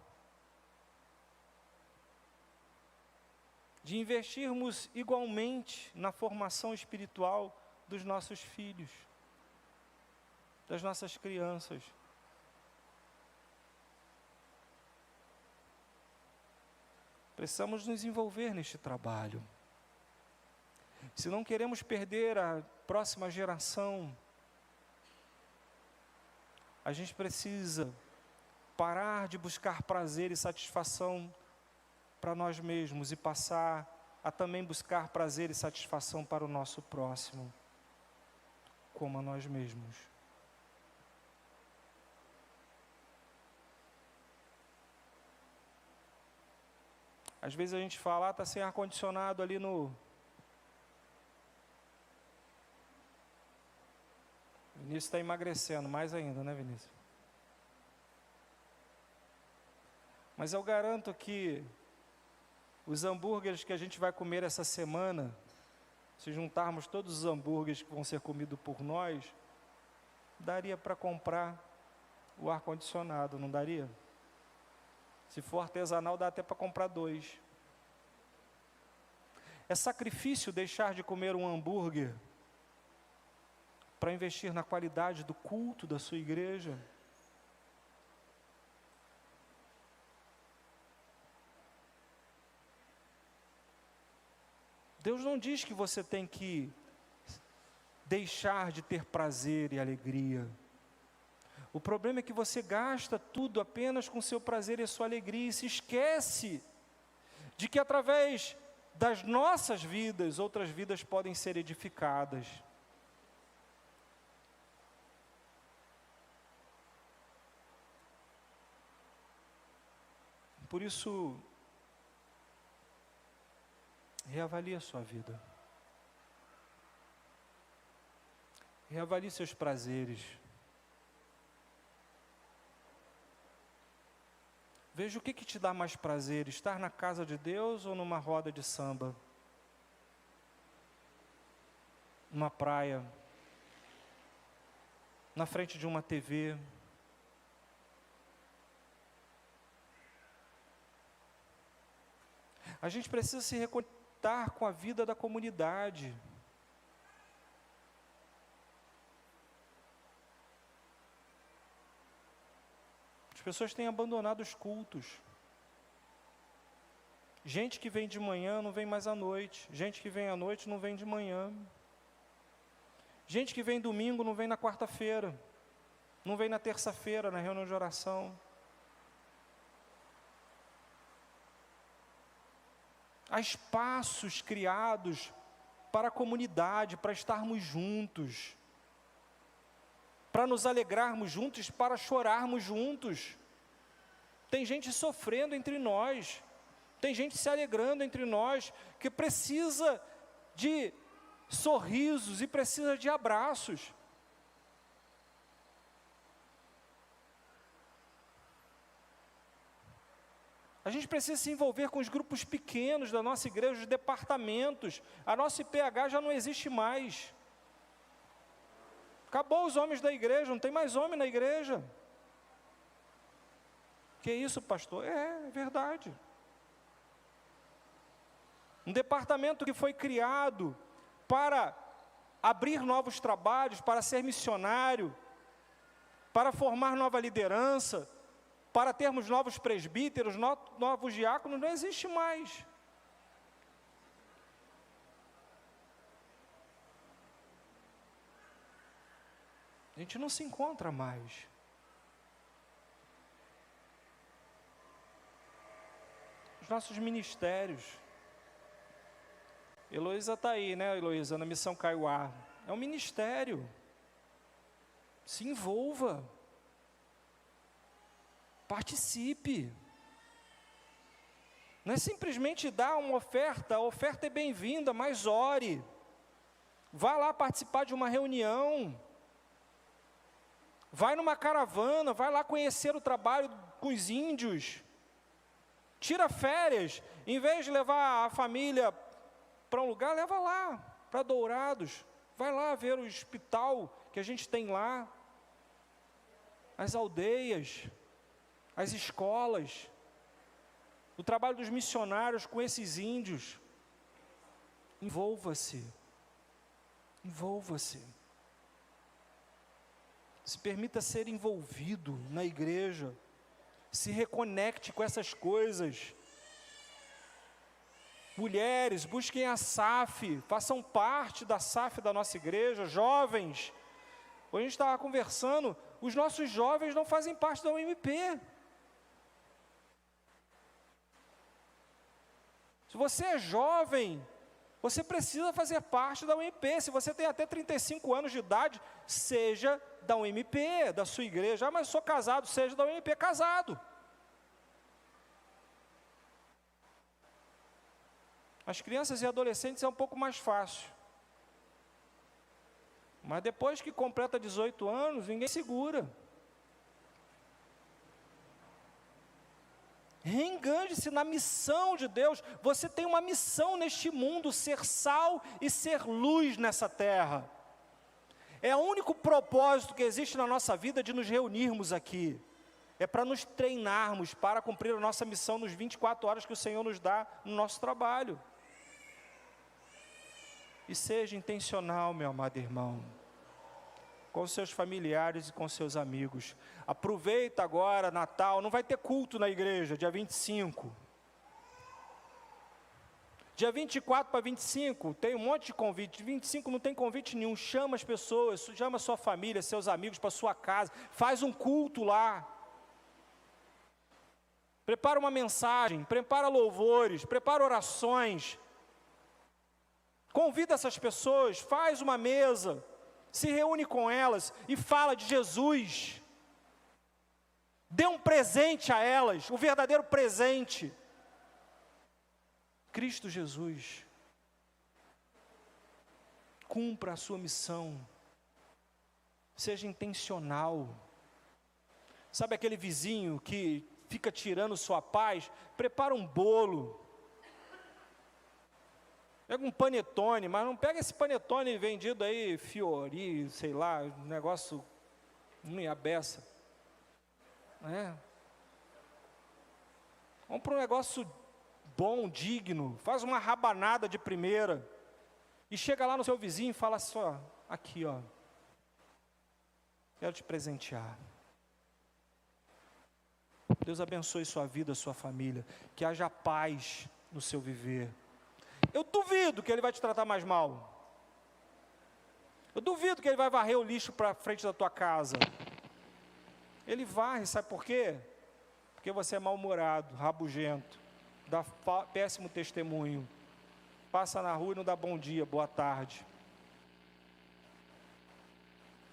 de investirmos igualmente na formação espiritual dos nossos filhos, das nossas crianças. Precisamos nos envolver neste trabalho. Se não queremos perder a próxima geração, a gente precisa parar de buscar prazer e satisfação para nós mesmos e passar a também buscar prazer e satisfação para o nosso próximo, como a nós mesmos. Às vezes a gente fala: está sem ar-condicionado ali no... Vinícius está emagrecendo, mais ainda, né, Vinícius? Mas eu garanto que os hambúrgueres que a gente vai comer essa semana, se juntarmos todos os hambúrgueres que vão ser comidos por nós, daria para comprar o ar-condicionado, não daria? Se for artesanal, dá até para comprar 2. É sacrifício deixar de comer um hambúrguer para investir na qualidade do culto da sua igreja. Deus não diz que você tem que deixar de ter prazer e alegria. O problema é que você gasta tudo apenas com seu prazer e sua alegria, e se esquece de que através das nossas vidas, outras vidas podem ser edificadas. Por isso, reavalie a sua vida. Reavalie seus prazeres. Veja o que te dá mais prazer, estar na casa de Deus ou numa roda de samba? Numa praia, na frente de uma TV. A gente precisa se reconectar com a vida da comunidade. As pessoas têm abandonado os cultos. Gente que vem de manhã não vem mais à noite. Gente que vem à noite não vem de manhã. Gente que vem domingo não vem na quarta-feira. Não vem na terça-feira, na reunião de oração. Há espaços criados para a comunidade, para estarmos juntos, para nos alegrarmos juntos, para chorarmos juntos. tem gente sofrendo entre nós, tem gente se alegrando entre nós, que precisa de sorrisos e precisa de abraços. A gente precisa se envolver com os grupos pequenos da nossa igreja, os departamentos. A nossa IPH já não existe mais. Acabou os homens da igreja, não tem mais homem na igreja. Que isso, pastor? É verdade. Um departamento que foi criado para abrir novos trabalhos, para ser missionário, para formar nova liderança, para termos novos presbíteros, novos diáconos, não existe mais. A gente não se encontra mais. Os nossos ministérios. Heloísa está aí, né, Heloísa, na Missão Kaiowá. É um ministério. Se envolva. Participe. Não é simplesmente dar uma oferta, a oferta é bem-vinda, mas ore. Vá lá participar de uma reunião. Vai numa caravana, vai lá conhecer o trabalho com os índios. Tira férias, em vez de levar a família para um lugar, leva lá, para Dourados. Vai lá ver o hospital que a gente tem lá, as aldeias, as escolas, o trabalho dos missionários com esses índios. Envolva-se, envolva-se. Se permita ser envolvido na igreja, se reconecte com essas coisas. Mulheres, busquem a SAF, façam parte da SAF da nossa igreja. Jovens, hoje a gente estava conversando, os nossos jovens não fazem parte da UMP. Se você é jovem, você precisa fazer parte da UMP. Se você tem até 35 anos de idade, seja da UMP, da sua igreja. Ah, mas eu sou casado, seja da UMP, casado. As crianças e adolescentes é um pouco mais fácil. Mas depois que completa 18 anos, ninguém segura. Reenganje-se na missão de Deus. Você tem uma missão neste mundo, ser sal e ser luz nessa terra. É o único propósito que existe na nossa vida de nos reunirmos aqui. É para nos treinarmos para cumprir a nossa missão nos 24 horas que o Senhor nos dá no nosso trabalho. E seja intencional, meu amado irmão, com seus familiares e com seus amigos. Aproveita agora, Natal, não vai ter culto na igreja, dia 25. Dia 24 para 25, tem um monte de convite. 25 não tem convite nenhum. Chama as pessoas, chama a sua família, seus amigos para sua casa. Faz um culto lá. Prepara uma mensagem, prepara louvores, prepara orações. Convida essas pessoas, faz uma mesa, se reúne com elas e fala de Jesus. Dê um presente a elas, o verdadeiro presente. Cristo Jesus. Cumpra a sua missão. Seja intencional. Sabe aquele vizinho que fica tirando sua paz? Prepara um bolo. Pega um panetone, mas não pega esse panetone vendido aí, Fiori, sei lá, negócio, a beça. Vamos para um negócio bom, digno. Faz uma rabanada de primeira. E chega lá no seu vizinho e fala assim, ó, aqui, ó. Quero te presentear. Deus abençoe sua vida, sua família. Que haja paz no seu viver. Eu duvido que Ele vai te tratar mais mal. Eu duvido que Ele vai varrer o lixo para frente da tua casa. Ele varre, sabe por quê? Porque você é mal-humorado, rabugento, dá péssimo testemunho. Passa na rua e não dá bom dia, boa tarde.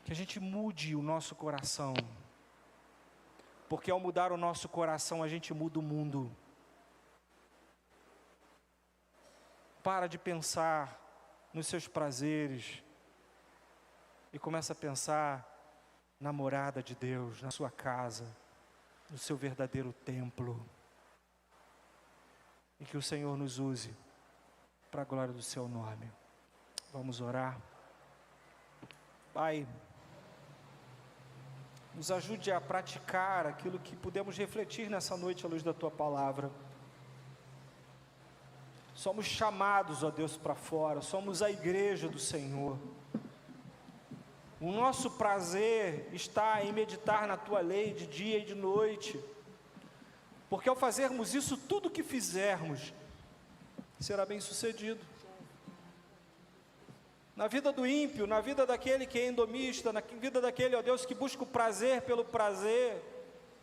Que a gente mude o nosso coração. porque ao mudar o nosso coração, a gente muda o mundo. Para de pensar nos seus prazeres e começa a pensar na morada de Deus, na sua casa, no seu verdadeiro templo. E que o Senhor nos use para a glória do seu nome. Vamos orar. Pai, nos ajude a praticar aquilo que pudemos refletir nessa noite à luz da Tua Palavra. Somos chamados, ó Deus, para fora, somos a igreja do Senhor. O nosso prazer está em meditar na Tua lei de dia e de noite, porque ao fazermos isso, tudo que fizermos será bem sucedido. Na vida do ímpio, na vida daquele que é endomista, na vida daquele, ó Deus, que busca o prazer pelo prazer,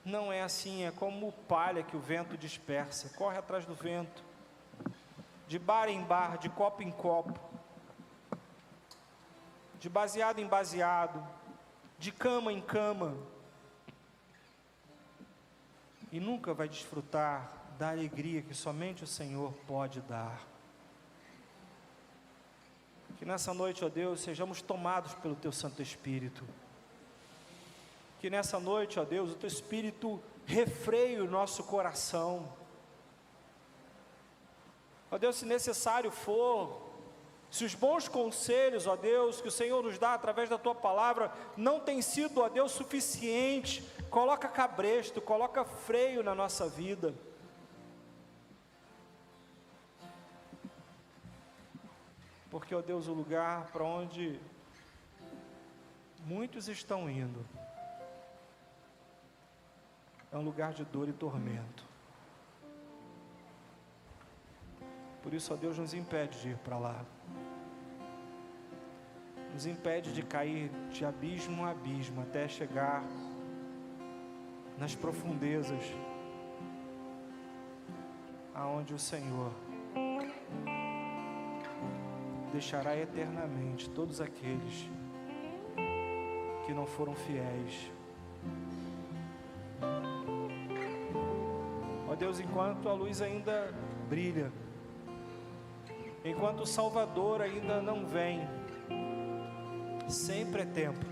não é assim, é como palha que o vento dispersa, corre atrás do vento, de bar em bar, de copo em copo, de baseado em baseado, de cama em cama, e nunca vai desfrutar da alegria que somente o Senhor pode dar. Que nessa noite, ó Deus, sejamos tomados pelo Teu Santo Espírito. Que nessa noite, ó Deus, o Teu Espírito refreie o nosso coração. Ó Deus, se necessário for, se os bons conselhos, ó Deus, que o Senhor nos dá através da Tua Palavra, não tem sido, ó Deus, suficiente, coloca cabresto, coloca freio na nossa vida. Porque, ó Deus, o lugar para onde muitos estão indo é um lugar de dor e tormento. Por isso, ó Deus, nos impede de ir para lá. Nos impede de cair de abismo a abismo até chegar nas profundezas aonde o Senhor deixará eternamente todos aqueles que não foram fiéis. Ó Deus, enquanto a luz ainda brilha, enquanto o Salvador ainda não vem, sempre é tempo,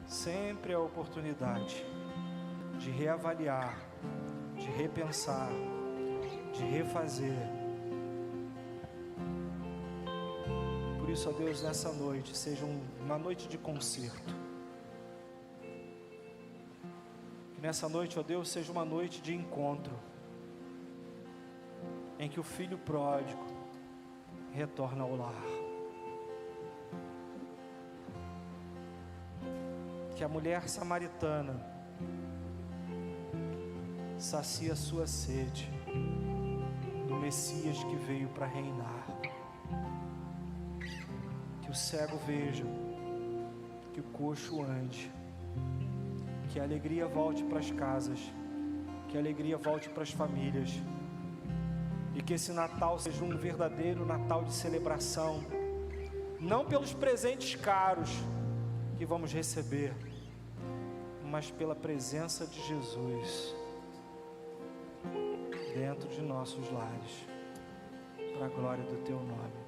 sempre é oportunidade de reavaliar, de repensar, de refazer. Por isso, ó Deus, nessa noite seja uma noite de concerto. Que nessa noite, ó Deus, seja uma noite de encontro, em que o filho pródigo retorna ao lar. Que a mulher samaritana sacia a sua sede do Messias que veio para reinar. Que o cego veja, que o coxo ande, que a alegria volte para as casas, que a alegria volte para as famílias, e que esse Natal seja um verdadeiro Natal de celebração, não pelos presentes caros que vamos receber, mas pela presença de Jesus dentro de nossos lares, para a glória do Teu nome.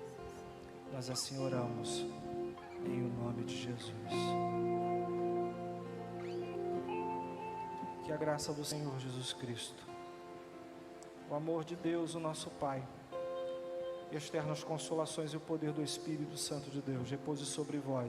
Nós assim oramos, em o nome de Jesus. Que a graça do Senhor Jesus Cristo, o amor de Deus, o nosso Pai, e as ternas consolações e o poder do Espírito Santo de Deus repouse sobre vós,